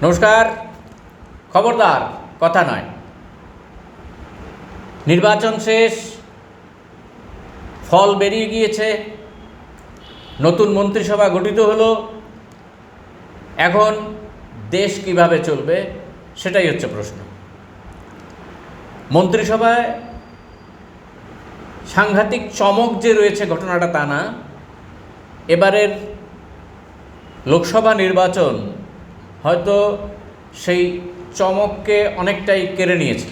নমস্কার। খবরদার কথা নয়, নির্বাচন শেষ, ফল বেরিয়ে গিয়েছে, নতুন মন্ত্রিসভা গঠিত হলো। এখন দেশ কিভাবে চলবে সেটাই হচ্ছে প্রশ্ন। মন্ত্রিসভায় সাংঘাতিক চমক যে রয়েছে ঘটনাটা তা না, এবারের লোকসভা নির্বাচন হয়তো সেই চমককে অনেকটাই কেড়ে নিয়েছে।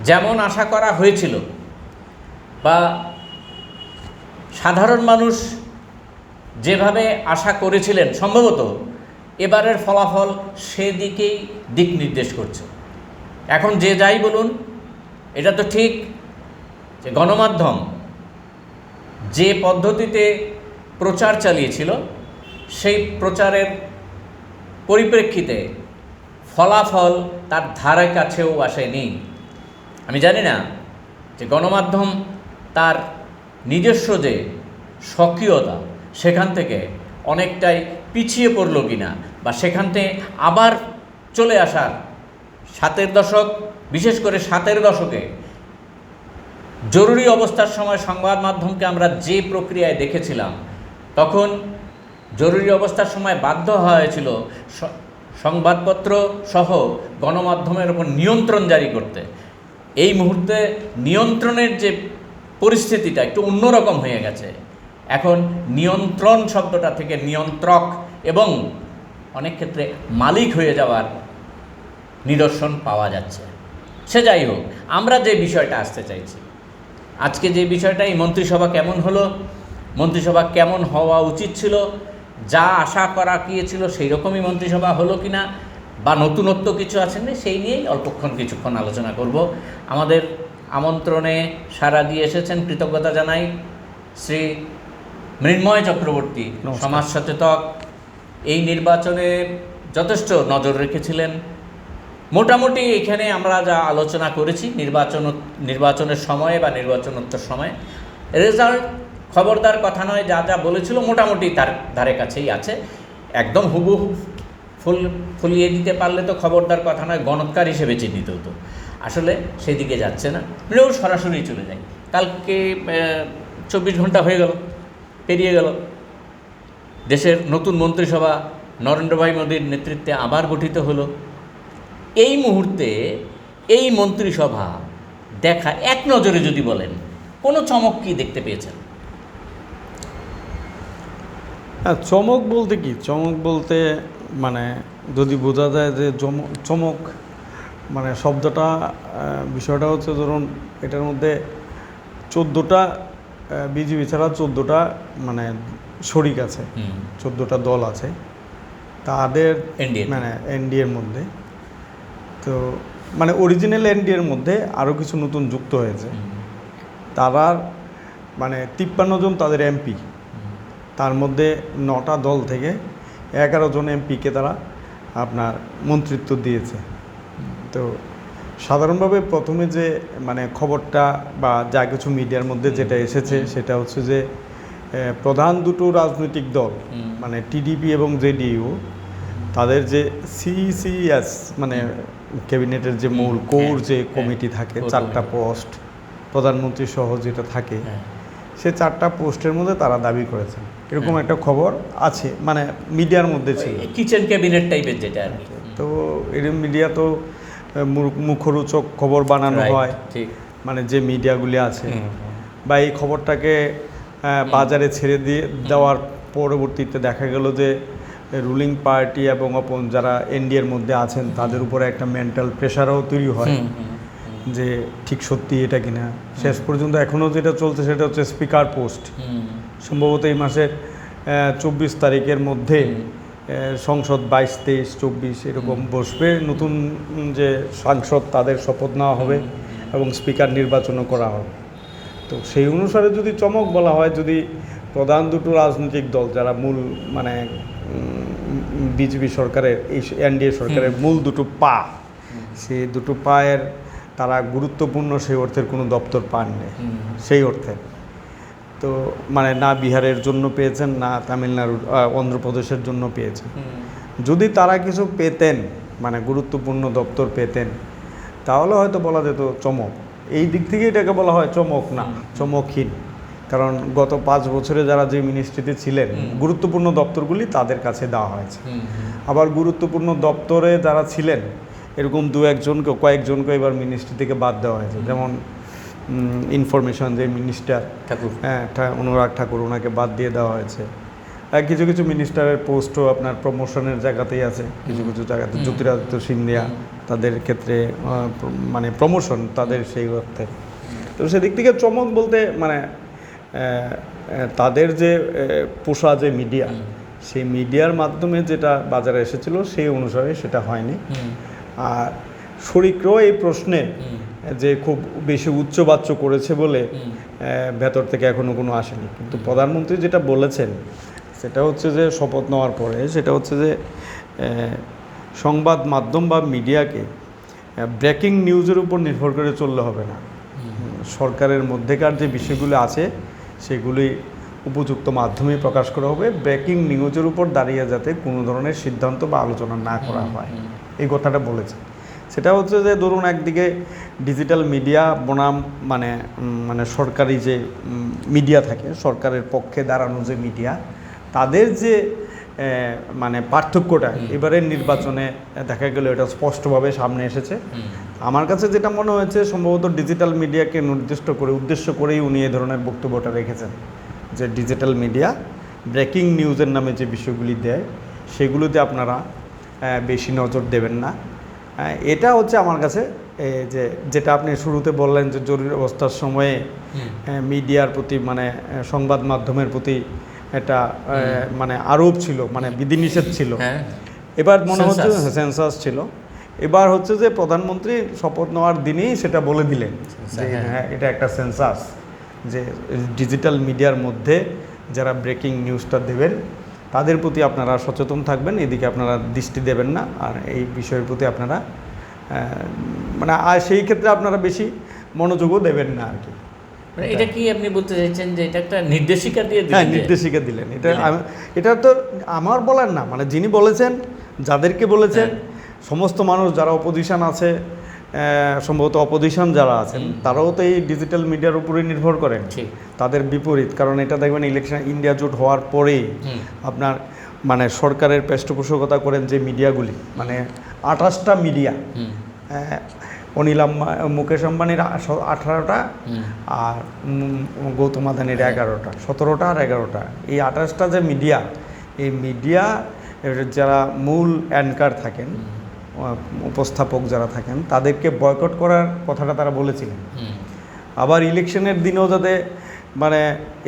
যেমন আশা করা হয়েছিল বা সাধারণ মানুষ যেভাবে আশা করেছিলেন, সম্ভবত এবারের ফলাফল সেদিকেই দিক নির্দেশ করছে। এখন যে যাই বলুন, এটা তো ঠিক যে গণমাধ্যম যে পদ্ধতিতে প্রচার চালিয়েছিল সেই প্রচারের পরিপ্রেক্ষিতে ফলাফল তার ধারে কাছেও আসেনি। আমি জানি না যে গণমাধ্যম তার নিজস্ব যে সক্রিয়তা সেখান থেকে অনেকটাই পিছিয়ে পড়ল কিনা, বা সেখান থেকে আবার চলে আসার ৭-এর দশক, বিশেষ করে ৭-এর দশকে জরুরি অবস্থার সময় সংবাদ মাধ্যমকে আমরা যে প্রক্রিয়ায় দেখেছিলাম, তখন জরুরি অবস্থার সময় বাধ্য হয়েছিল সংবাদপত্র সহ গণমাধ্যমের উপর নিয়ন্ত্রণ জারি করতে। এই মুহূর্তে নিয়ন্ত্রণের যে পরিস্থিতিটা একটু অন্যরকম হয়ে গেছে। এখন নিয়ন্ত্রণ শব্দটা থেকে নিয়ন্ত্রক এবং অনেক ক্ষেত্রে মালিক হয়ে যাওয়ার নিদর্শন পাওয়া যাচ্ছে। সে যাই হোক, আমরা যে বিষয়টা আসতে চাইছি, আজকে যে বিষয়টা, এই মন্ত্রিসভা কেমন হলো, মন্ত্রিসভা কেমন হওয়া উচিত ছিল, যা আশা করা গিয়েছিল সেই রকমই মন্ত্রিসভা হলো কিনা, বা নতুনত্ব কিছু আছে না, সেই নিয়েই কিছুক্ষণ আলোচনা করব। আমাদের আমন্ত্রণে সাড়া দিয়ে এসেছেন, কৃতজ্ঞতা জানাই, শ্রী মৃন্ময় চক্রবর্তী, সমাজ সচেতক। এই নির্বাচনে যথেষ্ট নজর রেখেছিলেন। মোটামুটি এখানে আমরা যা আলোচনা করেছি নির্বাচনের সময়ে বা নির্বাচনোত্তর সময়ে, রেজাল্ট খবরদার কথা নয়, যা যা বলেছিল মোটামুটি তার ধারে কাছেই আছে। একদম হুবহু ফুলিয়ে দিতে পারলে তো খবরদার কথা নয়, গণৎকার হিসেবে চিহ্নিত হতো। আসলে সেদিকে যাচ্ছে না, প্রেও সরাসরি চলে যায়। কালকে 24 ঘন্টা হয়ে গেল, পেরিয়ে গেল, দেশের নতুন মন্ত্রিসভা নরেন্দ্র ভাই মোদীর নেতৃত্বে আবার গঠিত হলো। এই মুহূর্তে এই মন্ত্রিসভা দেখা, এক নজরে যদি বলেন, কোনো চমক কি দেখতে পেয়েছেন? হ্যাঁ, চমক বলতে কি, চমক বলতে মানে যদি বোঝা যায় যে চমক মানে শব্দটা, বিষয়টা হচ্ছে ধরুন এটার মধ্যে 14টা বিজেপি ছাড়া 14টা মানে শরিক আছে, 14টা দল আছে তাদের মানে এনডিএর মধ্যে। তো মানে অরিজিনাল এনডিএর মধ্যে আরও কিছু নতুন যুক্ত হয়েছে। তারা মানে 53 জন তাদের এমপি, তার মধ্যে 9টা দল থেকে 11 জন এমপিকে তারা আপনার মন্ত্রিত্ব দিয়েছে। তো সাধারণভাবে প্রথমে যে মানে খবরটা বা যা কিছু মিডিয়ার মধ্যে যেটা এসেছে সেটা হচ্ছে যে প্রধান দুটো রাজনৈতিক দল মানে টিডিপি এবং জেডিইউ, তাদের যে সিসিএস মানে ক্যাবিনেটের যে মূল কোর যে কমিটি থাকে, 4টা পোস্ট প্রধানমন্ত্রী সহ যেটা থাকে, সে 4টা পোস্টের মধ্যে তারা দাবি করেছেন, এরকম একটা খবর আছে, মানে মিডিয়ার মধ্যে ছিল, কিচেন ক্যাবিনেট টাইপের যেটা আর কি। তো এরকম মিডিয়া তো মুখরোচক খবর বানানো হয়, ঠিক, মানে যে মিডিয়াগুলি আছে, বা এই খবরটাকে বাজারে ছেড়ে দেওয়ার পরবর্তীতে দেখা গেল যে রুলিং পার্টি এবং যারা এনডিএর মধ্যে আছেন তাদের উপরে একটা মেন্টাল প্রেশারও তৈরি হয় যে ঠিক সত্যি এটা কিনা। শেষ পর্যন্ত এখনও যেটা চলছে সেটা হচ্ছে স্পিকার পোস্ট। সম্ভবত এই মাসের 24 তারিখের মধ্যে সংসদ 22, 23, 24 এরকম বসবে, নতুন যে সাংসদ তাদের শপথ নেওয়া হবে এবং স্পিকার নির্বাচনও করা হবে। তো সেই অনুসারে যদি চমক বলা হয়, যদি প্রধান দুটো রাজনৈতিক দল যারা মূল মানে বিজেপি সরকারের, এই এনডিএ সরকারের মূল দুটো পা, সেই দুটো পায়ের তারা গুরুত্বপূর্ণ সেই অর্থের কোনো দপ্তর পাননি সেই অর্থে। তো মানে না বিহারের জন্য পেয়েছেন, না তামিলনাড়ুর অন্ধ্রপ্রদেশের জন্য পেয়েছেন। যদি তারা কিছু পেতেন, মানে গুরুত্বপূর্ণ দপ্তর পেতেন, তাহলে হয়তো বলা যেত চমক। এই দিক থেকে এটাকে বলা হয় চমক না, চমকহীন। কারণ গত 5 বছরে যারা যে মিনিস্ট্রিতে ছিলেন, গুরুত্বপূর্ণ দপ্তরগুলি তাদের কাছে দেওয়া হয়েছে। আবার গুরুত্বপূর্ণ দপ্তরে যারা ছিলেন এরকম কয়েকজনকে এবার মিনিস্ট্রি থেকে বাদ দেওয়া হয়েছে। যেমন ইনফরমেশন যে মিনিস্টার ঠাকুর, অনুরাগ ঠাকুর, ওনাকে বাদ দিয়ে দেওয়া হয়েছে। কিছু কিছু মিনিস্টারের পোস্টও আপনার প্রমোশনের জায়গাতেই আছে, কিছু কিছু জায়গাতে জ্যোতিরাদিত্য সিন্ধিয়া, তাদের ক্ষেত্রে মানে প্রমোশন তাদের সেই অর্থে। তো সেদিক থেকে চমক বলতে মানে তাদের যে পোষা যে মিডিয়া, সেই মিডিয়ার মাধ্যমে যেটা বাজারে এসেছিল সেই অনুসারে সেটা হয়নি। আর শরিকরাও এই প্রশ্নে যে খুব বেশি উচ্চবাচ্য করেছে বলে ভেতর থেকে এখনও কোনো আসেনি। কিন্তু প্রধানমন্ত্রী যেটা বলেছেন সেটা হচ্ছে যে শপথ নেওয়ার পরে, সেটা হচ্ছে যে সংবাদ মাধ্যম বা মিডিয়াকে ব্রেকিং নিউজের উপর নির্ভর করে চললে হবে না। সরকারের মধ্যেকার যে বিষয়গুলো আছে সেগুলি উপযুক্ত মাধ্যমে প্রকাশ করা হবে, ব্রেকিং নিউজের উপর দাঁড়িয়ে যাতে কোনো ধরনের সিদ্ধান্ত বা আলোচনা না করা হয়, এই কথাটা বলেছে। সেটা হচ্ছে যে ধরুন একদিকে ডিজিটাল মিডিয়া বনাম মানে সরকারি যে মিডিয়া থাকে, সরকারের পক্ষে দাঁড়ানো যে মিডিয়া, তাদের যে মানে পার্থক্যটা এবারের নির্বাচনে দেখা গেল এটা স্পষ্টভাবে সামনে এসেছে। আমার কাছে যেটা মনে হয়েছে সম্ভবত ডিজিটাল মিডিয়াকে উদ্দেশ্য করেই উনি এই ধরনের বক্তব্যটা রেখেছেন, যে ডিজিটাল মিডিয়া ব্রেকিং নিউজের নামে যে বিষয়গুলি দেয় সেগুলোতে আপনারা বেশি নজর দেবেন না। এটা হচ্ছে আমার কাছে যেটা আপনি শুরুতে বললেন যে জরুরি অবস্থার সময়ে মিডিয়ার প্রতি মানে সংবাদ মাধ্যমের প্রতি এটা মানে আরোপ ছিল, মানে বিধিনিষেধ ছিল। এবার মনে হচ্ছে সেন্সাস ছিল। এবার হচ্ছে যে প্রধানমন্ত্রী শপথ নেওয়ার দিনেই সেটা বলে দিলেন যে হ্যাঁ এটা একটা সেন্সাস, যে ডিজিটাল মিডিয়ার মধ্যে যারা ব্রেকিং নিউজটা দেবেন তাদের প্রতি আপনারা সচেতন থাকবেন, এদিকে আপনারা দৃষ্টি দেবেন না, আর এই বিষয়ের প্রতি আপনারা মানে আর সেই ক্ষেত্রে আপনারা বেশি মনোযোগও দেবেন না আর কি। এটা কি আপনি বলতে চাইছেন যে এটা একটা নির্দেশিকা দিয়ে দিলেন? হ্যাঁ, নির্দেশিকা দিলেন। এটা তো আমার বলার না, মানে যিনি বলেছেন, যাদেরকে বলেছেন, সমস্ত মানুষ যারা অপোজিশন আছে, সম্ভবত অপোজিশন যারা আছেন তারাও তো এই ডিজিটাল মিডিয়ার উপরে নির্ভর করেন। তাদের বিপরীত, কারণ এটা দেখবেন ইলেকশন ইন্ডিয়া জোট হওয়ার পরেই আপনার মানে সরকারের পৃষ্ঠপোষকতা করেন যে মিডিয়াগুলি, মানে 28টা মিডিয়া, মুকেশ আম্বানির 18টা আর গৌতম আদানির 11টা, 17টা আর 11টা, এই 28টা যে মিডিয়া, এই মিডিয়া যারা মূল অ্যাঙ্কার থাকেন, উপস্থাপক যারা থাকেন, তাদেরকে বয়কট করার কথাটা তারা বলেছিলেন। আবার ইলেকশনের দিনেও যাতে মানে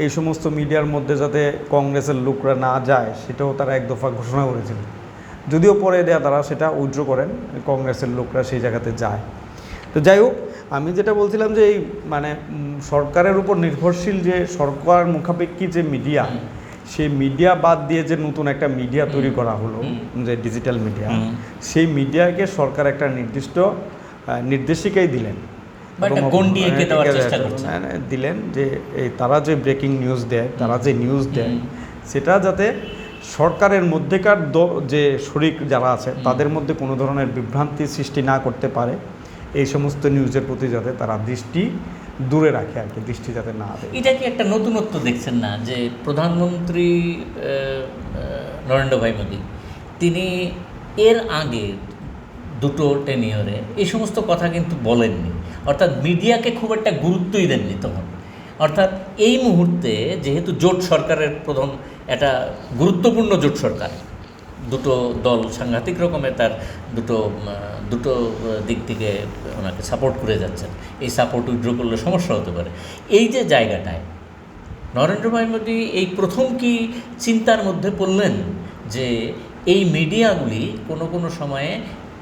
এই সমস্ত মিডিয়ার মধ্যে যাতে কংগ্রেসের লোকরা না যায় সেটাও তারা এক দফা ঘোষণা করেছিলেন। যদিও পরে তারা সেটা উইথড্র করেন, কংগ্রেসের লোকরা সেই জায়গাতে যায়। তো যাই হোক, আমি যেটা বলছিলাম যে এই মানে সরকারের উপর নির্ভরশীল যে সরকার মুখাপেক্ষী যে মিডিয়া, সেই মিডিয়া বাদ দিয়ে যে নতুন একটা মিডিয়া তৈরি করা হলো, যে ডিজিটাল মিডিয়া, সেই মিডিয়াকে সরকার একটা নির্দিষ্ট নির্দেশিকাই দিলেন, দিলেন যে এই তারা যে ব্রেকিং নিউজ দেয়, তারা যে নিউজ দেয়, সেটা যাতে সরকারের মধ্যেকার যে শরিক যারা আছে তাদের মধ্যে কোনো ধরনের বিভ্রান্তি সৃষ্টি না করতে পারে, এই সমস্ত নিউজের প্রতি যাতে তারা দৃষ্টি দূরে রাখে আর কি, দৃষ্টি যাতে না দেয়। এটা কি একটা নতুনত্ব দেখছেন না যে প্রধানমন্ত্রী নরেন্দ্র ভাই মোদী তিনি এর আগে দুটো টেনিয়রে এই সমস্ত কথা কিন্তু বলেননি, অর্থাৎ মিডিয়াকে খুব একটা গুরুত্বই দেননি তখন। অর্থাৎ এই মুহূর্তে যেহেতু জোট সরকারের প্রধান, একটা গুরুত্বপূর্ণ জোট সরকার, দুটো দল সাংঘাতিক রকমের তার দুটো দিক থেকে ওনাকে সাপোর্ট করে যাচ্ছেন, এই সাপোর্ট উইথড্র করলে সমস্যা হতে পারে। এই যে জায়গাটায় নরেন্দ্র ভাই মোদী এই প্রথম কি চিন্তার মধ্যে পড়লেন যে এই মিডিয়াগুলি কোনো সময়ে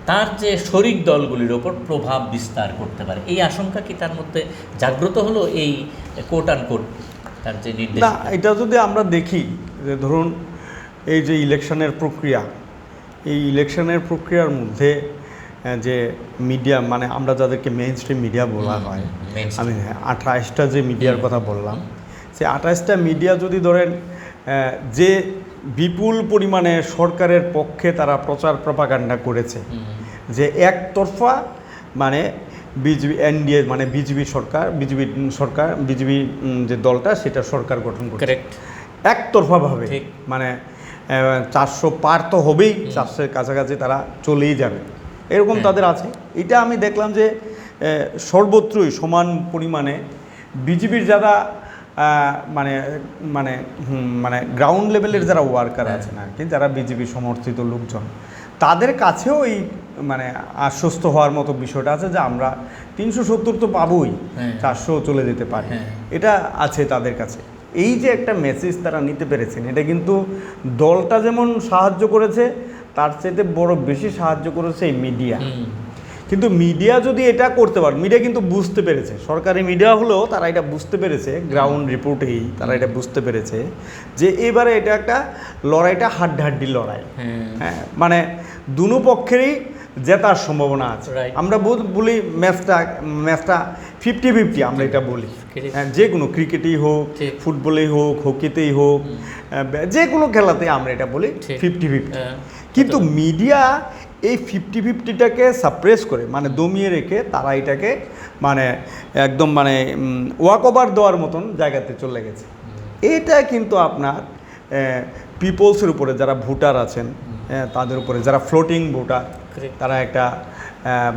তার যে শরিক দলগুলির ওপর প্রভাব বিস্তার করতে পারে, এই আশঙ্কা কি তার মধ্যে জাগ্রত হলো এই কোট আনকোট তার যে নির্দেশ? না, এটা যদি আমরা দেখি যে ধরুন এই যে ইলেকশনের প্রক্রিয়া, এই ইলেকশনের প্রক্রিয়ার মধ্যে যে মিডিয়া, মানে আমরা যাদেরকে মেইন স্ট্রিম মিডিয়া বলা হয়, আমি 28টা যে মিডিয়ার কথা বললাম, সেই 28টা মিডিয়া যদি ধরেন যে বিপুল পরিমাণে সরকারের পক্ষে তারা প্রচার প্রপাগান্ডা করেছে যে একতরফা মানে বিজেপি এনডিএ মানে বিজেপি সরকার বিজেপি যে দলটা সেটা সরকার গঠন করছে কারেক্ট একতরফাভাবে ঠিক। মানে 400 পার তো হবেই, 400-এর কাছাকাছি তারা চলেই যাবে এরকম তাদের আছে। এটা আমি দেখলাম যে সর্বত্রই সমান পরিমাণে বিজেপির যারা মানে মানে মানে গ্রাউন্ড লেভেলের যারা ওয়ার্কার আছেন আর কি, যারা বিজেপি সমর্থিত লোকজন, তাদের কাছেও এই মানে আশ্বস্ত হওয়ার মতো বিষয়টা আছে যে আমরা 370 তো পাবোই, 400 চলে যেতে পারে, এটা আছে তাদের কাছে। এই যে একটা মেসেজ তারা নিতে পেরেছেন, এটা কিন্তু দলটা যেমন সাহায্য করেছে, তার চাইতে বড় বেশি সাহায্য করেছে এই মিডিয়া। কিন্তু মিডিয়া যদি এটা করতে পারে, মিডিয়া কিন্তু বুঝতে পেরেছে, সরকারি মিডিয়া হলেও তারা এটা বুঝতে পেরেছে, গ্রাউন্ড রিপোর্টেই তারা এটা বুঝতে পেরেছে যে এবারে এটা একটা লড়াইটা হাড্ডাহাড্ডি লড়াই। হ্যাঁ, মানে দুনো পক্ষেরই জেতার সম্ভাবনা আছে। আমরা বলি ম্যাচটা 50-50, আমরা এটা বলি। হ্যাঁ, যে কোনো ক্রিকেটেই হোক, ফুটবলেই হোক, হকিতেই হোক, যে কোনো খেলাতেই আমরা এটা বলি 50-50। কিন্তু মিডিয়া এই 50-50টাকে সাপ্রেস করে মানে দমিয়ে রেখে তারা এটাকে মানে একদম মানে ওয়াক ওভার দেওয়ার মতন জায়গাতে চলে গেছে। এটা কিন্তু আপনার পিপলসের উপরে যারা ভোটার আছেন, তাদের উপরে যারা ফ্লোটিং ভোটার, তারা একটা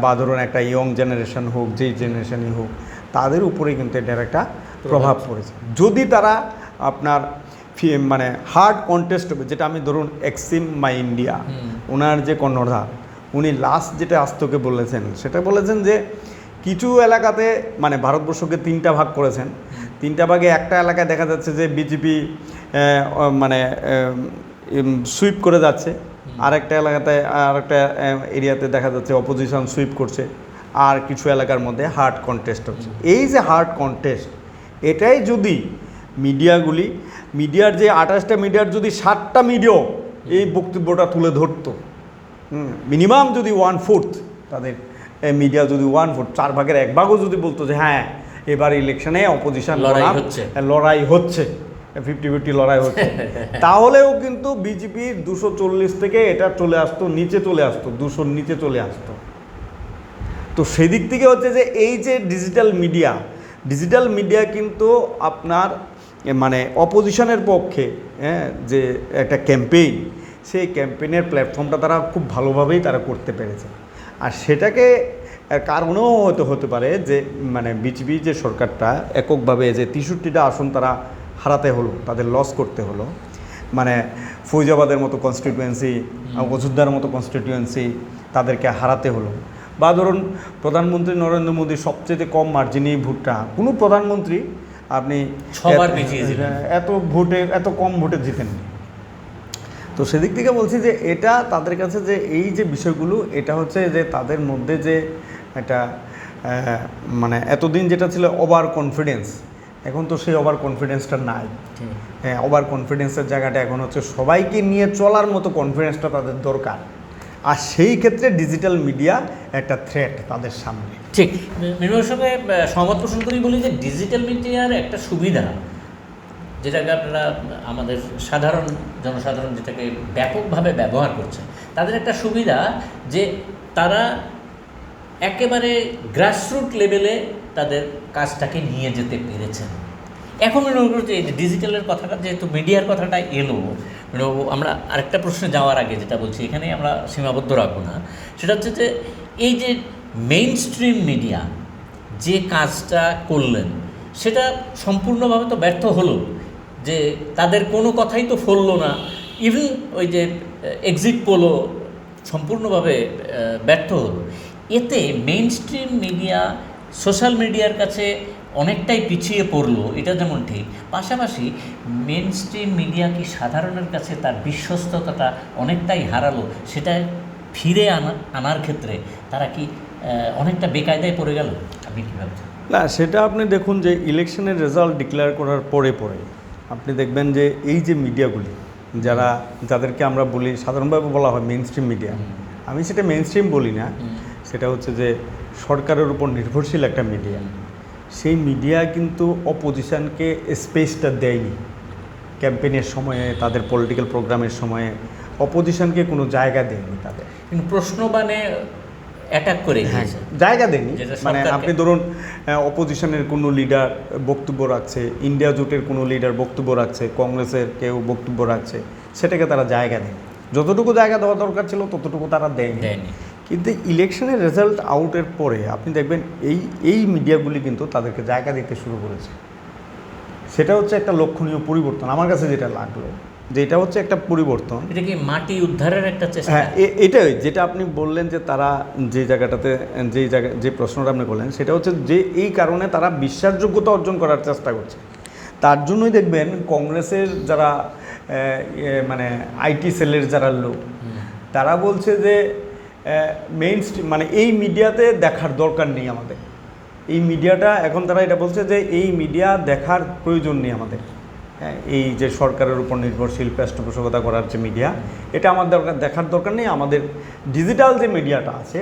বা ধরুন একটা ইয়ং জেনারেশন হোক, যেই জেনারেশনই হোক, তাদের উপরে কিন্তু এটার একটা প্রভাব পড়েছে। যদি তারা আপনার মানে হার্ড কন্টেস্ট হবে, যেটা আমি ধরুন এক্সিম মাই ইন্ডিয়া ওনার যে কর্ণধার, উনি লাস্ট যেটা আস্তকে বলেছেন সেটা বলেছেন যে কিছু এলাকাতে মানে ভারতবর্ষকে 3টা ভাগ করেছেন, 3টা ভাগে একটা এলাকায় দেখা যাচ্ছে যে বিজেপি মানে সুইপ করে যাচ্ছে, আরেকটা এলাকাতে আরেকটা এরিয়াতে দেখা যাচ্ছে অপোজিশন সুইপ করছে, আর কিছু এলাকার মধ্যে হার্ড কন্টেস্ট হচ্ছে। এই যে হার্ড কন্টেস্ট, এটাই যদি মিডিয়ার যে 28টা মিডিয়ার যদি 7টা মিডিয়া এই বক্তব্যটা তুলে ধরতো, মিনিমাম যদি 1/4 তাদের মিডিয়া যদি 1/4 4 ভাগের 1 ভাগও যদি বলতো যে হ্যাঁ এবার ইলেকশনে অপোজিশন লড়াই হচ্ছে 50-50 লড়াই হচ্ছে, তাহলেও কিন্তু বিজেপির 240 থেকে এটা চলে আসতো, নিচে চলে আসতো, 200-র নিচে চলে আসতো। তো সেদিক থেকে হচ্ছে যে এই যে ডিজিটাল মিডিয়া কিন্তু আপনার মানে অপোজিশনের পক্ষে যে একটা ক্যাম্পেইন, সেই ক্যাম্পেইনের প্ল্যাটফর্মটা তারা খুব ভালোভাবেই তারা করতে পেরেছে। আর সেটাকে কারণেও হতে পারে যে মানে বিজেপি যে সরকারটা এককভাবে যে 63টা আসন তারা হারাতে হলো, তাদের লস করতে হলো, মানে ফৈজাবাদের মতো কনস্টিটিউয়েন্সি, অযোধ্যার মতো কনস্টিটিউয়েন্সি তাদেরকে হারাতে হলো, বা ধরুন প্রধানমন্ত্রী নরেন্দ্র মোদী সবচেয়ে কম মার্জিনে ভোটটা, কোনো প্রধানমন্ত্রী আপনি এত কম ভোটে জিতেননি। তো সেদিক থেকে বলছি যে এটা তাদের কাছে যে এই যে বিষয়গুলো, এটা হচ্ছে যে তাদের মধ্যে যে একটা মানে এতদিন যেটা ছিল ওভার কনফিডেন্স, এখন তো সেই ওভার কনফিডেন্সটা নাই। হ্যাঁ, ওভার কনফিডেন্সের জায়গাটা এখন হচ্ছে সবাইকে নিয়ে চলার মতো কনফিডেন্সটা তাদের দরকার, আর সেই ক্ষেত্রে ডিজিটাল মিডিয়া একটা থ্রেট তাদের সামনে। ঠিক, মিনুর সঙ্গে সহমত পোষণ করি, বলি যে ডিজিটাল মিডিয়ার একটা সুবিধা, যেটাকে আপনারা আমাদের জনসাধারণ যেটাকে ব্যাপকভাবে ব্যবহার করছে, তাদের একটা সুবিধা যে তারা একেবারে গ্রাসরুট লেভেলে তাদের কাজটাকে নিয়ে যেতে পেরেছেন। এখন মনে করছি এই যে ডিজিটালের কথাটা, যেহেতু মিডিয়ার কথাটা এলো, আমরা আরেকটা প্রশ্নে যাওয়ার আগে যেটা বলছি, এখানেই আমরা সীমাবদ্ধ রাখবো না, সেটা হচ্ছে যে এই যে মেইন স্ট্রিম মিডিয়া যে কাজটা করলেন সেটা সম্পূর্ণভাবে তো ব্যর্থ হলো, যে তাদের কোনো কথাই তো ফললো না। ইভেন ওই যে এক্সিট পোলও সম্পূর্ণভাবে ব্যর্থ হলো। এতে মেইন স্ট্রিম মিডিয়া সোশ্যাল মিডিয়ার কাছে অনেকটাই পিছিয়ে পড়লো, এটা যেমন ঠিক, পাশাপাশি মেইন স্ট্রিম মিডিয়া কি সাধারণের কাছে তার বিশ্বস্ততাটা অনেকটাই হারালো, সেটা ফিরে আনার ক্ষেত্রে তারা কি অনেকটা বেকায়দায় পড়ে গেল? আপনি কী ভাবছেন? না, সেটা আপনি দেখুন যে ইলেকশনের রেজাল্ট ডিক্লেয়ার করার পরে আপনি দেখবেন যে এই যে মিডিয়াগুলি যাদেরকে আমরা বলি, সাধারণভাবে বলা হয় মেইন স্ট্রিম মিডিয়া, আমি সেটা মেইন স্ট্রিম বলি না, সেটা হচ্ছে যে সরকারের উপর নির্ভরশীল একটা মিডিয়া, সেই মিডিয়া কিন্তু অপোজিশনকে স্পেসটা দেয়নি। ক্যাম্পেইনের সময়ে, তাদের পলিটিক্যাল প্রোগ্রামের সময়ে অপোজিশনকে কোনো জায়গা দেয়নি তাদের। কিন্তু প্রশ্নবাণে অ্যাটাক করে গিয়েছে, জায়গা দেয়নি। যেটা মানে সরকারকে- আপনি ধরুন অপোজিশনের কোনো লিডার বক্তব্য রাখছে, ইন্ডিয়া জোটের কোনো লিডার বক্তব্য রাখছে, কংগ্রেসের কেউ বক্তব্য রাখছে, সেটাকে তারা জায়গা দেয়নি। যতটুকু জায়গা দেওয়া দরকার ছিল ততটুকু তারা দেয়নি। কিন্তু ইলেকশনের রেজাল্ট আউটের পরে আপনি দেখবেন এই মিডিয়াগুলি কিন্তু তাদেরকে জায়গা দিতে শুরু করেছে। সেটা হচ্ছে একটা লক্ষণীয় পরিবর্তন আমার কাছে যেটা লাগলো, যে এটা হচ্ছে একটা পরিবর্তন। এটা কি মাটি উদ্ধারের একটা চেষ্টা? হ্যাঁ, এটাই যেটা আপনি বললেন যে তারা যে জায়গাটাতে যে প্রশ্নটা আপনি করলেন, সেটা হচ্ছে যে এই কারণে তারা বিশ্বাসযোগ্যতা অর্জন করার চেষ্টা করছে। তার জন্যই দেখবেন কংগ্রেসের যারা মানে আইটি সেলের যারা লোক, তারা বলছে যে মেইন স্ট্রিম মানে এই মিডিয়াতে দেখার দরকার নেই আমাদের। এই মিডিয়াটা এখন তারা এটা বলছে যে এই মিডিয়া দেখার প্রয়োজন নেই আমাদের। হ্যাঁ, এই যে সরকারের উপর নির্ভরশীল পৃষ্ঠপোষকতা করার যে মিডিয়া, এটা আমাদের দেখার দরকার নেই। আমাদের ডিজিটাল যে মিডিয়াটা আছে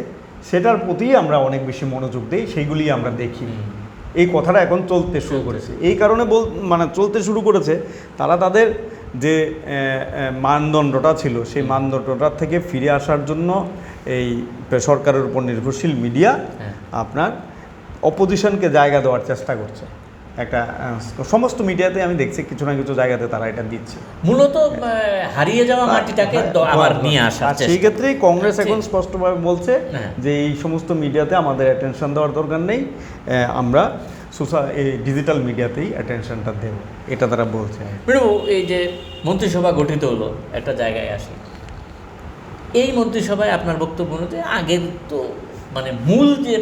সেটার প্রতি আমরা অনেক বেশি মনোযোগ দিই, সেইগুলি আমরা দেখি। এই কথাটা এখন চলতে শুরু করেছে। এই কারণে মানে চলতে শুরু করেছে, তারা তাদের যে মানদণ্ডটা ছিল সেই মানদণ্ডটার থেকে ফিরে আসার জন্য এই সরকারের উপর নির্ভরশীল মিডিয়া আপনার অপোজিশনকে জায়গা দেওয়ার চেষ্টা করছে। একটা সমস্ত মিডিয়াতে আমি দেখছি কিছু না কিছু জায়গাতে তারা এটা দিচ্ছে, মূলত হারিয়ে যাওয়া মাটিটাকে আবার নিয়ে আসার চেষ্টা। সেই ক্ষেত্রেই কংগ্রেস এখন স্পষ্টভাবে বলছে যে এই সমস্ত মিডিয়াতে আমাদের অ্যাটেনশন দেওয়ার দরকার নেই, আমরা এই ডিজিটাল মিডিয়াতেই অ্যাটেনশনটা দেব, এটা তারা বলছে। এই যে মন্ত্রিসভা গঠিত হলো, একটা জায়গায় আসি, এই মন্ত্রিসভায় আপনার বক্তব্য অনুযায়ী আগের তো মানে মূল যে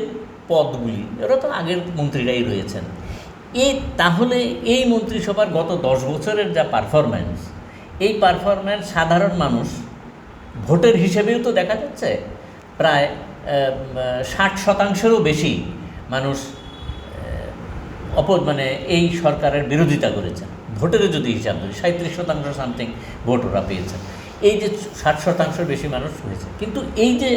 পদগুলি ওরা তো আগের মন্ত্রীরাই রয়েছেন। তাহলে এই মন্ত্রিসভার গত 10 বছরের যা পারফরম্যান্স, এই পারফরম্যান্স সাধারণ মানুষ ভোটের হিসেবেও তো দেখা যাচ্ছে প্রায় 60%-ও বেশি মানুষ মানে এই সরকারের বিরোধিতা করেছেন। ভোটেরও যদি হিসাব ধরি 37% সামথিং ভোট ওরা পেয়েছেন। এই যে 60%-র বেশি মানুষ হয়েছে। কিন্তু এই যে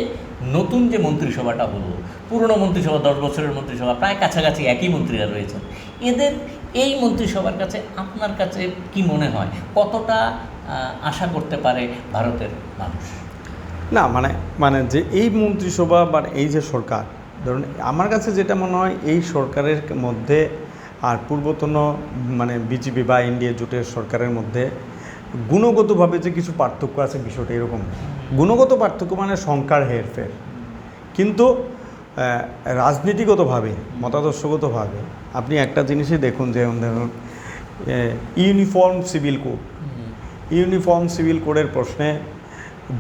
নতুন যে মন্ত্রিসভাটা হলো, পুরনো মন্ত্রিসভা 10 বছরের মন্ত্রিসভা প্রায় কাছাকাছি একই মন্ত্রীরা রয়েছেন, এদের এই মন্ত্রিসভার কাছে আপনার কাছে কি মনে হয় কতটা আশা করতে পারে ভারতের মানুষ? না মানে যে এই মন্ত্রিসভা বা এই যে সরকার, ধরুন আমার কাছে যেটা মনে হয় এই সরকারের মধ্যে আর পূর্বতন মানে বিজেপি বা ইন্ডিয়া জোটের সরকারের মধ্যে গুণগতভাবে যে কিছু পার্থক্য আছে, বিষয়টা এরকম। গুণগত পার্থক্য মানে সংখ্যার হেরফের, কিন্তু রাজনীতিগতভাবে মতাদর্শগতভাবে আপনি একটা জিনিসই দেখুন, যে ধরুন ইউনিফর্ম সিভিল কোডের প্রশ্নে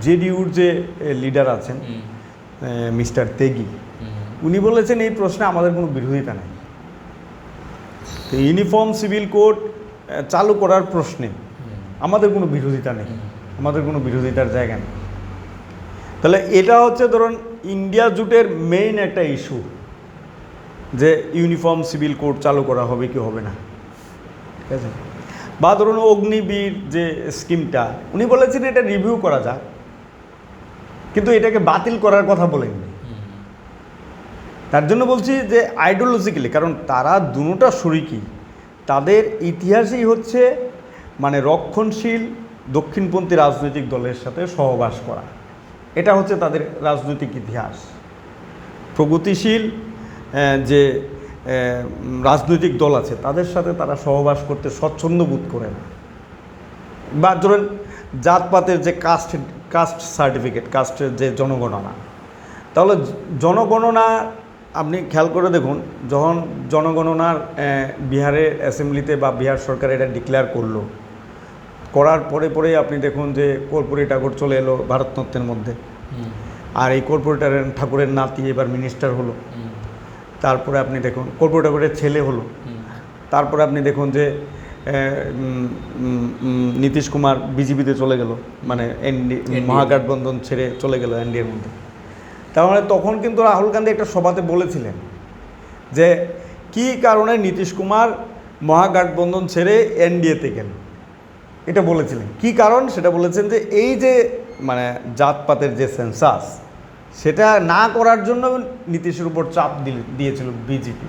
জেডিইউর যে লিডার আছেন মিস্টার তেগি, উনি বলেছেন এই প্রশ্নে আমাদের কোনো বিরোধিতা নেই। তো ইউনিফর্ম সিভিল কোড চালু করার প্রশ্নে আমাদের কোনো বিরোধিতা নেই, আমাদের কোনো বিরোধিতার জায়গা নেই। তাহলে এটা হচ্ছে ধরুন ইন্ডিয়া জোটের মেইন একটা ইস্যু, যে ইউনিফর্ম সিভিল কোড চালু করা হবে কি হবে না, ঠিক আছে। বা ধরুন অগ্নিবীর যে স্কিমটা, উনি বলেছেন এটা রিভিউ করা যাক, কিন্তু এটাকে বাতিল করার কথা বলেননি। তার জন্য বলছি যে আইডিওলজিক্যালি, কারণ তারা দুটোটা শরিকি, তাদের ইতিহাসই হচ্ছে মানে রক্ষণশীল দক্ষিণপন্থী রাজনৈতিক দলের সাথে সহবাস করা, এটা হচ্ছে তাদের রাজনৈতিক ইতিহাস। প্রগতিশীল যে রাজনৈতিক দল আছে তাদের সাথে তারা সহবাস করতে স্বচ্ছন্দ বোধ করে না। বা ধরেন জাতপাতের যে কাস্ট সার্টিফিকেট, কাস্টের যে জনগণনা, তাহলে জনগণনা আপনি খেয়াল করে দেখুন, যখন জনগণনার বিহারের অ্যাসেম্বলিতে বা বিহার সরকার এটা ডিক্লেয়ার করলো, করার পরে আপনি দেখুন যে কর্পূরী ঠাকুর চলে এলো ভারতরত্নের মধ্যে, আর এই কর্পূরী ঠাকুরের নাতি এবার মিনিস্টার হলো। তারপরে আপনি দেখুন কর্পূরী ঠাকুরের ছেলে হলো। তারপরে আপনি দেখুন যে নীতিশ কুমার বিজেপিতে চলে গেল, মানে মহাগঠবন্ধন ছেড়ে চলে গেল এনডিএর মধ্যে। তার মানে তখন কিন্তু রাহুল গান্ধী একটা সভাতে বলেছিলেন যে কী কারণে নীতিশ কুমার মহাগঠবন্ধন ছেড়ে এনডিএতে গেল, এটা বলেছিলেন। কি কারণ সেটা বলেছেন যে এই যে মানে জাতপাতের যে সেন্সাস, সেটা না করার জন্য নীতিশের উপর চাপ দিয়েছিল বিজেপি,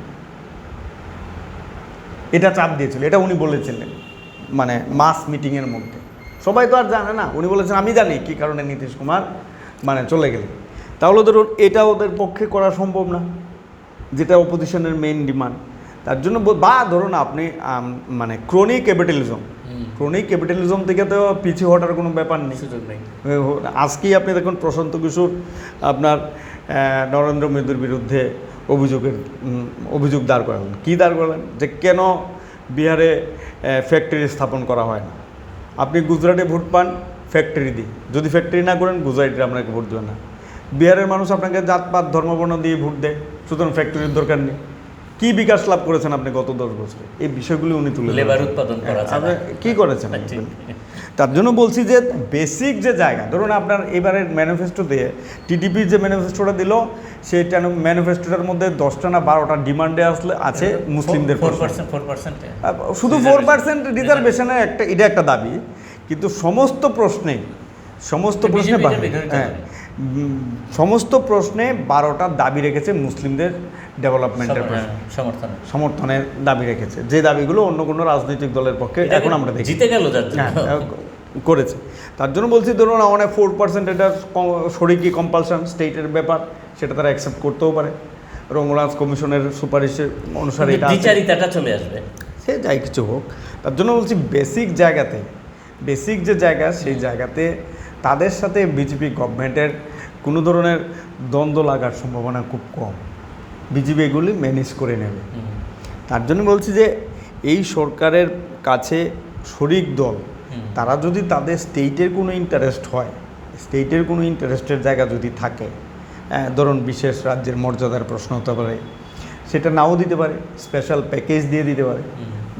এটা চাপ দিয়েছিল, এটা উনি বলেছিলেন মানে মাস মিটিংয়ের মধ্যে। সবাই তো আর জানে না, উনি বলেছেন আমি জানি কী কারণে নীতিশ কুমার মানে চলে গেলেন। তাহলে ধরুন এটা ওদের পক্ষে করা সম্ভব না, যেটা অপোজিশনের মেইন ডিমান্ড। তার জন্য বা ধরুন আপনি মানে ক্রনিক ক্যাপিটালিজম থেকে তো পিছিয়ে হটার কোনো ব্যাপার নেই, সুযোগ নেই। আজকেই আপনি দেখুন প্রশান্ত কিশোর আপনার নরেন্দ্র মোদীর বিরুদ্ধে অভিযোগ দাঁড় করালেন। কী দাঁড় করালেন? যে কেন বিহারে ফ্যাক্টরি স্থাপন করা হয় না। আপনি গুজরাটে ভোট পান ফ্যাক্টরি দিয়ে, যদি ফ্যাক্টরি না করেন গুজরাটে আপনাকে ভোট দেবে না। বিহারের মানুষ আপনাকে জাতপাত ধর্মবর্ণ দিয়ে ভোট দেয়, সুতরাং ফ্যাক্টরির দরকার নেই। কী বিকাশ লাভ করেছেন আপনি গত 10 বছরে? এই বিষয়গুলি উনি তুলে লেবার উৎপাদন করা আপনি কী করেছেন? তার জন্য বলছি যে বেসিক যে জায়গা, ধরুন আপনার এবারের ম্যানিফেস্টো দিয়ে টিডিপি যে ম্যানিফেস্টোটা দিল, সেইটা ম্যানিফেস্টোটার মধ্যে 10টা না 12টা ডিমান্ডে আছে মুসলিমদের 4%। শুধু 4% রিজার্ভেশনের এটা একটা দাবি, কিন্তু সমস্ত প্রশ্নে হ্যাঁ সমস্ত প্রশ্নে 12টা দাবি রেখেছে মুসলিমদের ডেভেলপমেন্টের সমর্থনের দাবি রেখেছে, যে দাবিগুলো অন্য কোনো রাজনৈতিক দলের পক্ষে এখন আমরা দেখি জিতে গেল করেছে। তার জন্য বলছি ধরুন অনেক 4% এটা শরিকি কম্পালশন স্টেটের ব্যাপার, সেটা তারা অ্যাকসেপ্ট করতেও পারে। রঙ্গরাজ কমিশনের সুপারিশের অনুসারে এটা বিচারিতাটা চলে আসবে, সে যাই কিছু হোক। তার জন্য বলছি বেসিক যে জায়গা, সেই জায়গাতে তাদের সাথে বিজেপি গভর্নমেন্টের কোনো ধরনের দ্বন্দ্ব লাগার সম্ভাবনা খুব কম। বিজেপি এগুলি ম্যানেজ করে নেবে। তার জন্য বলছি যে এই সরকারের কাছে শরিক দল, তারা যদি তাদের স্টেটের কোনো ইন্টারেস্ট হয়, স্টেটের কোনো ইন্টারেস্টের জায়গা যদি থাকে, ধরুন বিশেষ রাজ্যের মর্যাদার প্রশ্ন হতে পারে, সেটা নাও দিতে পারে, স্পেশাল প্যাকেজ দিয়ে দিতে পারে,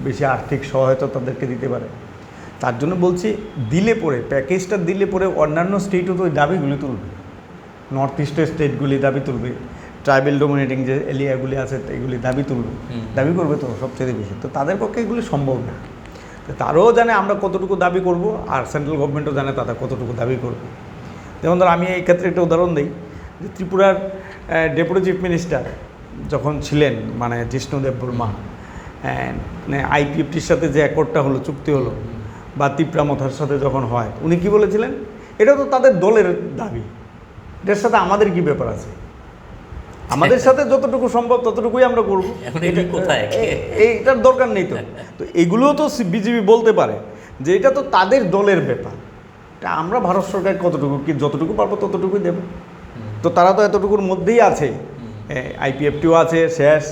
বেশি আর্থিক সহায়তা তাদেরকে দিতে পারে। তার জন্য বলছি প্যাকেজটা দিলে পরে অন্যান্য স্টেটও তো ওই দাবিগুলি তুলবে, নর্থ ইস্টের স্টেটগুলি দাবি তুলবে, ট্রাইবেল ডোমিনেটিং যে এরিয়াগুলি আছে এগুলি দাবি করবে তো সবচেয়ে বেশি। তো তাদের পক্ষে এগুলি সম্ভব না। তো তারাও জানে আমরা কতটুকু দাবি করব, আর সেন্ট্রাল গভর্নমেন্টও জানে তারা কতটুকু দাবি করবে। যেমন ধর আমি এই ক্ষেত্রে একটা উদাহরণ দিই, যে ত্রিপুরার ডেপুটি চিফ মিনিস্টার যখন ছিলেন মানে জিষ্ণুদেব বর্মা, আইপিএফটির সাথে যে অ্যাকর্ডটা হলো, চুক্তি হলো, বা তিপ্রামথার সাথে যখন হয়, উনি কি বলেছিলেন? এটা তো তাদের দলের দাবি, এটার সাথে আমাদের কি ব্যাপার আছে? আমাদের সাথে যতটুকু সম্ভব ততটুকুই আমরা করবো, এইটার দরকার নেই। তো এগুলোও তো বিজেপি বলতে পারে যে এটা তো তাদের দলের ব্যাপার, এটা আমরা ভারত সরকার যতটুকু পারবো ততটুকুই দেবো। তো তারা তো এতটুকুর মধ্যেই আছে, আইপিএফটিও আছে শেষ,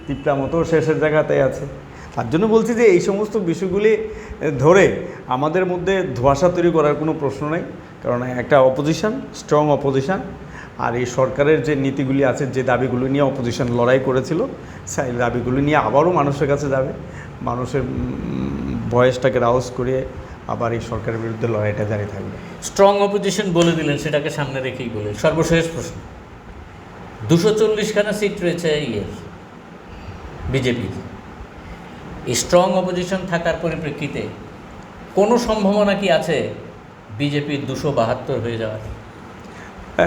তিপ্রামথও শেষের জায়গাতে আছে। তার জন্য বলছি যে এই সমস্ত বিষয়গুলি ধরে আমাদের মধ্যে ধোঁয়াশা তৈরি করার কোনো প্রশ্ন নেই, কারণ একটা স্ট্রং অপোজিশন, আর এই সরকারের যে নীতিগুলি আছে, যে দাবিগুলো নিয়ে অপোজিশন লড়াই করেছিল, সেই দাবিগুলি নিয়ে আবারও মানুষের কাছে যাবে, মানুষের ভয়েসটাকে রাউজ করে আবার এই সরকারের বিরুদ্ধে লড়াইটা জারি থাকবে। স্ট্রং অপোজিশন বলে দিলেন, সেটাকে সামনে রেখেই বলে সর্বশেষ প্রশ্ন, 240খানা সিট রয়েছে বিজেপির, এই স্ট্রং অপোজিশন থাকার পরিপ্রেক্ষিতে কোনো সম্ভাবনা কি আছে বিজেপির 272 হয়ে যাওয়ার?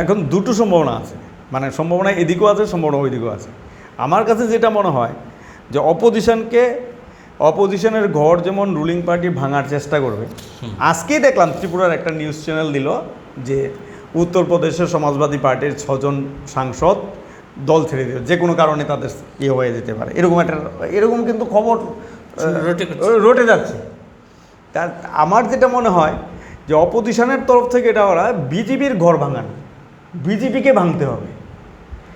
এখন দুটো সম্ভাবনা আছে, মানে সম্ভাবনা এদিকেও আছে, সম্ভাবনা ওইদিকেও আছে। আমার কাছে যেটা মনে হয় যে অপোজিশনের ঘর যেমন রুলিং পার্টি ভাঙার চেষ্টা করবে। আজকেই দেখলাম ত্রিপুরার একটা নিউজ চ্যানেল দিল যে উত্তরপ্রদেশের সমাজবাদী পার্টির 6 জন সাংসদ দল ছেড়ে দিল, যে কোনো কারণে তাদের হয়ে যেতে পারে, এরকম কিন্তু খবর রটে যাচ্ছে। তার আমার যেটা মনে হয় যে অপোজিশনের তরফ থেকে এটা ওরা বিজেপির ঘর ভাঙানো, বিজেপিকে ভাঙতে হবে।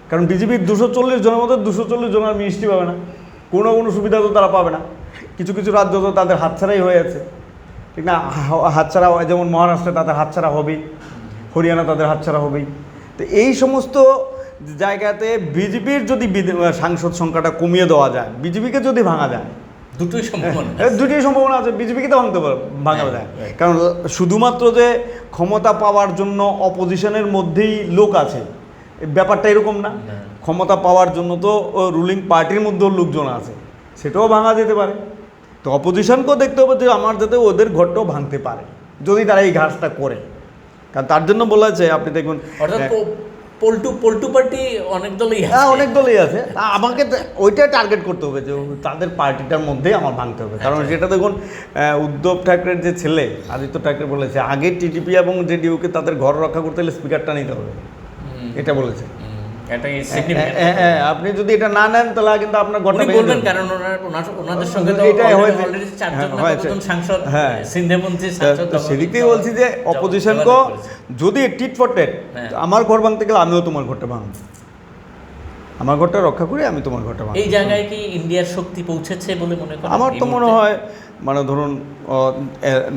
কারণ বিজেপির 240 জনের মধ্যে 240 জনের মিনিস্ট্রি পাবে না, কোনো সুবিধা তো তারা পাবে না। কিছু রাজ্য তো তাদের হাতছাড়াই হয়ে আছে, ঠিক না? হাতছাড়া, যেমন মহারাষ্ট্রে তাদের হাতছাড়া হবেই, হরিয়ানা তাদের হাতছাড়া হবেই। তো এই সমস্ত জায়গাতে বিজেপির যদি সাংসদ সংখ্যাটা কমিয়ে দেওয়া যায়, বিজেপিকে যদি ভাঙা যায়, দুটোই সম্ভাবনা আছে, বিজেপিকে তো ভাঙা যায়। কারণ শুধুমাত্র যে ক্ষমতা পাওয়ার জন্য অপোজিশনের মধ্যেই লোক আছে, ব্যাপারটা এরকম না। ক্ষমতা পাওয়ার জন্য তো রুলিং পার্টির মধ্যেও লোকজন আছে, সেটাও ভাঙা যেতে পারে। তো অপোজিশনকেও দেখতে হবে যে আমার যাতে ওদের ঘরটাও ভাঙতে পারে, যদি তারা এই ঘাসটা করে। কারণ তার জন্য বলা আছে, আপনি দেখুন পল্টু পল্টু পার্টি অনেক দলই হ্যাঁ আছে। অনেক দলই আছে, আমাকে ওইটা টার্গেট করতে হবে যে তাদের পার্টিটার মধ্যেই আমার ভাঙতে হবে, কারণ সেটা দেখুন উদ্ধব ঠাকরের যে ছেলে আদিত্য ঠাকরে বলেছে আগে টিডিপি এবং জেডিইউকে তাদের ঘর রক্ষা করতে হলে স্পিকারটা নিতে হবে, এটা বলেছে। এটাই significant। আপনি যদি এটা না নেন তাহলে কিন্তু আপনার ঘরটা উনি ভেঙে বলবেন যাবে। কারণ ওনাদের সঙ্গে তো এটাই হয়েছে। অলরেডি 4 জন না হয়েছে। কতজন সাংসদ, হ্যাঁ। সিন্ধেমন্ত্রী সাংসদ, তো সেদিকেই বলছি যে অপোজিশনকে যদি টিট ফর টেট, আমার ঘর ভাঙতে গেলে আমিও তোমার ঘরটা ভাঙবো, আমার ঘরটা রক্ষা করে আমি তোমার ঘরটা ভাঙবো। এই জায়গায় কি ইন্ডিয়ার শক্তি পৌঁছেছে বলে মনে করেন? আমার এই তো মনে মুহূর্তে? হয় মানে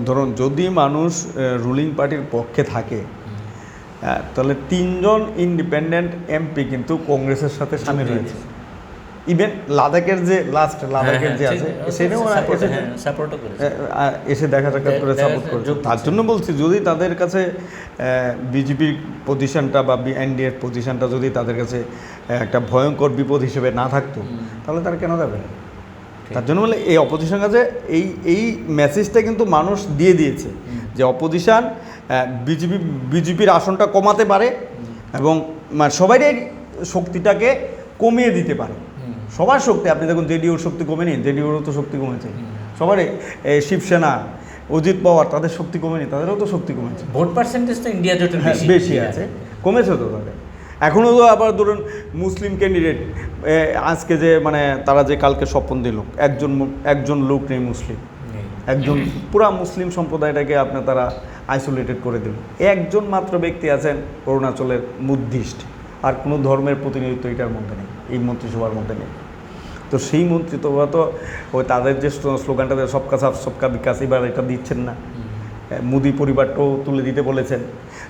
ধরুন যদি মানুষ রুলিং পার্টির পক্ষে থাকে, তাহলে 3 জন ইন্ডিপেন্ডেন্ট এমপি কিন্তু কংগ্রেসের সাথে সামিল হয়েছে। ইভেন লাদাখের যে লাদাখের যে আছে সেটাও ওরা সাপোর্টও করেছে। এসে দেখা সাক্ষাৎ করে সাপোর্ট করেছে। তার জন্য বলছি যদি তাদের কাছে বিজেপির পজিশনটা বা এনডিএর পজিশনটা যদি তাদের কাছে একটা ভয়ঙ্কর বিপদ হিসেবে না থাকতো, তাহলে তারা কেন যাবে না? তার জন্য বলে এই অপোজিশন কাছে এই মেসেজটা কিন্তু মানুষ দিয়ে দিয়েছে যে অপোজিশন বিজেপির আসনটা কমাতে পারে এবং সবারই শক্তিটাকে কমিয়ে দিতে পারে। সবার শক্তি, আপনি দেখুন জেডিইউর শক্তি কমেনি, জেডিইউরও তো শক্তি কমেছে, সবারই শিবসেনা, অজিত পাওয়ার তাদের শক্তি কমেনি, তাদেরও তো শক্তি কমেছে। ভোট পার্সেন্টেজ তো ইন্ডিয়া জোটের বেশি আছে, কমেছে তো তাদের। এখনও তো আবার ধরুন মুসলিম ক্যান্ডিডেট আজকে যে মানে তারা যে কালকে স্বপ্ন দিল, একজন লোক নেই মুসলিম, একজন পুরা মুসলিম সম্প্রদায়টাকে তারা আইসোলেটেড করে দিল। একজন মাত্র ব্যক্তি আছেন অরুণাচলের বুদ্ধিস্ট, আর কোনো ধর্মের প্রতিনিধিত্ব এটার মধ্যে নেই, এই মন্ত্রিসভার মধ্যে নেই। তো সেই মন্ত্রিসভা তো ওই তাদের যে স্লোগানটা সবকা সাফ সবকা বিকাশ, এবার এটা দিচ্ছেন না, মোদি পরিবারটাও তুলে দিতে বলেছেন।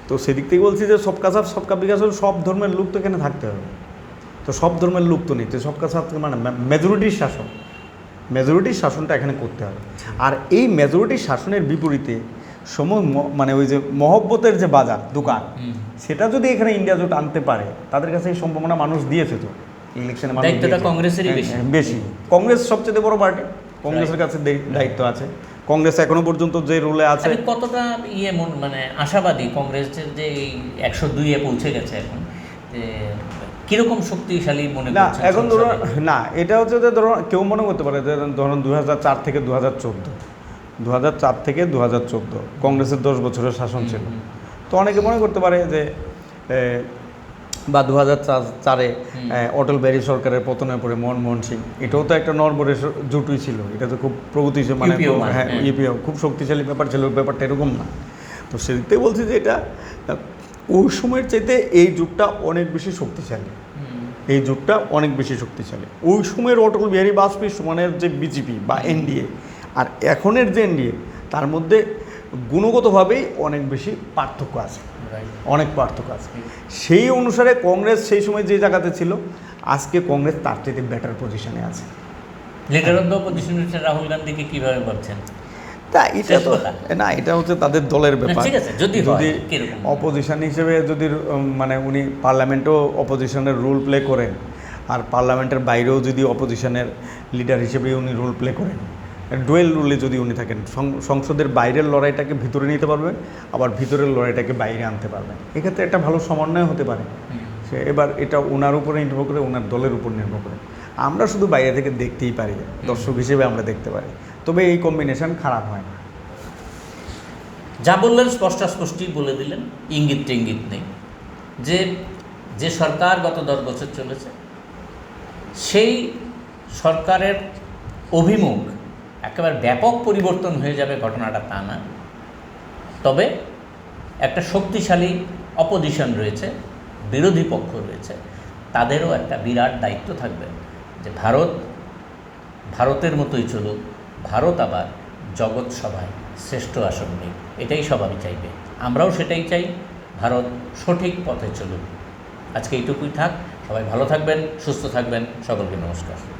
তো সেদিক থেকে বলছি যে সবকা সাফ সবকা বিকাশ হলে সব ধর্মের লোক তো এখানে থাকতে হবে, তো সব ধর্মের লোক তো নেই, তো সবকা সাফ মানে মেজরিটির শাসনটা এখানে করতে হবে। আর এই মেজরিটির শাসনের বিপরীতে মানে ওই যে মহব্বতের যে বাজার দোকান, সেটা যদি এখানে ইন্ডিয়া জোট আনতে পারে, তাদের কাছে এই সম্ভাবনা মানুষ দিয়েছে। তো ইলেকশনে দায়িত্বটা কংগ্রেসেরই বেশি। কংগ্রেস সবচেয়ে বড় পার্টি, কংগ্রেসের কাছে দায়িত্ব আছে। কংগ্রেস এখনো পর্যন্ত যে রুলে আছে, কতটা মানে আশাবাদী কংগ্রেসের যে 102-এ পৌঁছে গেছে এখন, কিরকম শক্তিশালী মনে করছেন? না এখন ধরুন না, এটা হচ্ছে যে ধরুন কেউ মনে করতে পারে যে ধরুন 2004 থেকে 2014 কংগ্রেসের 10 বছরের শাসন ছিল। তো অনেকে মনে করতে পারে যে বা 2004-এ অটল বিহারী সরকারের পতনের পরে মনমোহন সিং, এটাও তো একটা নরবরের জুটুই ছিল, এটা তো খুব প্রগতিশীল মানে হ্যাঁ ইউপিও খুব শক্তিশালী ব্যাপার ছিল, ব্যাপারটা এরকম না। তো সেদিকে বলছি যে এটা ওই সময়ের চাইতে এই যুগটা অনেক বেশি শক্তিশালী, এই যুগটা অনেক বেশি শক্তিশালী। ওই সময়ের অটল বিহারী বাজপেয়ী সমানের যে বিজেপি বা এনডিএ আর এখনের যে এনডিএ, তার মধ্যে গুণগতভাবেই অনেক বেশি পার্থক্য আছে, অনেক পার্থক্য আছে। সেই অনুসারে কংগ্রেস সেই সময় যে জায়গাতে ছিল, আজকে কংগ্রেস তার চাইতে বেটার পজিশনে আছে। Leader of the opposition Rahul গান্ধীকে কীভাবে ভাবছেন? তা এটা তো না, এটা হচ্ছে তাদের দলের ব্যাপার। যদি অপোজিশন হিসেবে যদি মানে উনি পার্লামেন্টেও অপোজিশনের রোল প্লে করেন, আর পার্লামেন্টের বাইরেও যদি অপোজিশনের লিডার হিসেবে উনি রোল প্লে করেন, ডুয়েল রুলে যদি উনি থাকেন, সংসদের বাইরের লড়াইটাকে ভিতরে নিতে পারবেন, আবার ভিতরের লড়াইটাকে বাইরে আনতে পারবেন, এক্ষেত্রে একটা ভালো সমন্বয় হতে পারে। সে এবার এটা ওনার উপরে নির্ভর করে, ওনার দলের উপর নির্ভর করে। আমরা শুধু বাইরে থেকে দেখতেই পারি, দর্শক হিসেবে আমরা দেখতে পারি, তবে এই কম্বিনেশন খারাপ হয় না। যা বললেন স্পষ্টই বলে দিলেন, ইঙ্গিত টিঙ্গিত নেই, যে সরকার গত 10 বছর চলেছে, সেই সরকারের অভিমুখ একেবারে ব্যাপক পরিবর্তন হয়ে যাবে ঘটনাটা তা না। তবে একটা শক্তিশালী অপোজিশন রয়েছে, বিরোধী পক্ষ রয়েছে, তাদেরও একটা বিরাট দায়িত্ব থাকবে যে ভারতের মতোই চলুক, ভারত আবার জগৎ সভায় শ্রেষ্ঠ আসন নেই, এটাই সবাই চাইবে, আমরাও সেটাই চাই, ভারত সঠিক পথে চলুক। আজকে এইটুকুই থাক, সবাই ভালো থাকবেন, সুস্থ থাকবেন, সকলকে নমস্কার।